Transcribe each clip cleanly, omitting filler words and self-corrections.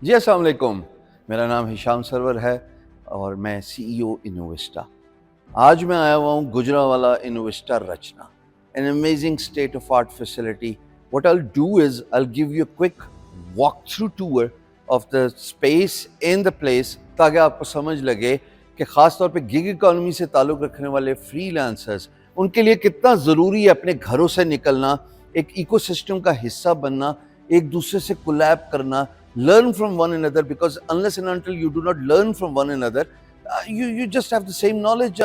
जी अस्सलाम वालेकुम। मेरा नाम हिशाम सरवर है और मैं सीईओ इनोविस्टा। आज मैं आया हुआ हूँ Gujranwala Innovista Rachna, an amazing state of art facility. What I will do is I will give you a quick walk through tour of the space in the place, ताकि आपको समझ लगे कि ख़ास तौर पे गिग इकॉनमी से ताल्लुक़ रखने वाले फ्रीलांसर्स, उनके लिए कितना ज़रूरी है अपने घरों से निकलना, एक इकोसिस्टम का हिस्सा बनना, एक दूसरे से कोलैब करना, learn from one another, because unless and until you do not learn from one another, you just have the same knowledge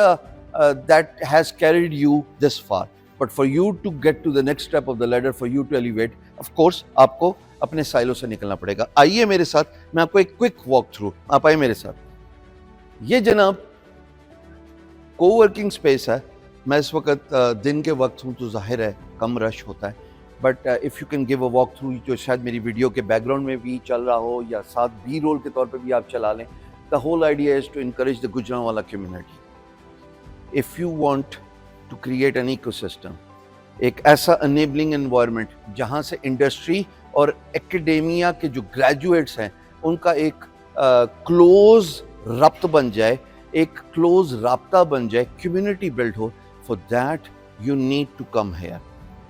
that has carried you this far. But for you to get to the next step of the ladder, for you to elevate, of course आपको अपने silo से निकलना पड़ेगा। आइए मेरे साथ, मैं आपको एक क्विक वॉक थ्रू, आप आइए मेरे साथ। ये जनाब कोवर्किंग स्पेस है। मैं इस वक्त दिन के वक्त हूँ तो जाहिर है कम रश होता है, but if you can give a walk through जो शायद मेरी वीडियो के बैकग्राउंड में भी चल रहा हो या साथ बी रोल के तौर पे भी आप चला लें। The whole idea is to encourage the Gujranwala community. If you want to create an ecosystem, एक ऐसा अनेबलिंग एनवायरनमेंट जहाँ से इंडस्ट्री और एकेडेमिया के जो ग्रेजुएट्स हैं उनका एक क्लोज रब्त बन जाए, एक क्लोज राब्ता बन जाए, कम्युनिटी बिल्ड हो, for that you need to come here.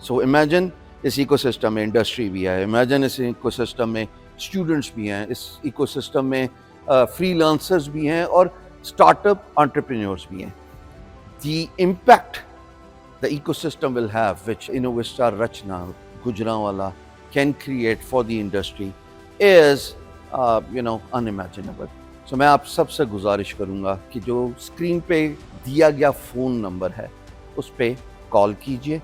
So imagine इस इकोसिस्टम में इंडस्ट्री भी है, इमेजिन इस इकोसिस्टम में स्टूडेंट्स भी हैं, इस इकोसिस्टम में फ्रीलांसर्स भी हैं और स्टार्टअप एंटरप्रेन्योर्स भी हैं। The impact the ecosystem will have, which Innovista Rachna Gujranwala can create for the industry, is unimaginable. So मैं आप सबसे गुजारिश करूँगा कि जो स्क्रीन पे दिया गया फ़ोन नंबर है उस पर कॉल कीजिए,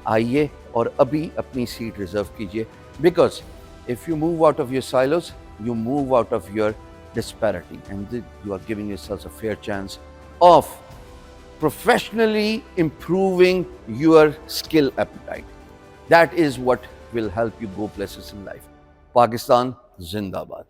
आइए और अभी अपनी सीट रिजर्व कीजिए, because if you move out of your silos, you move out of your disparity, and you are giving yourselves a fair chance of professionally improving your skill appetite. That is what will help you go places in life. Pakistan Zindabad.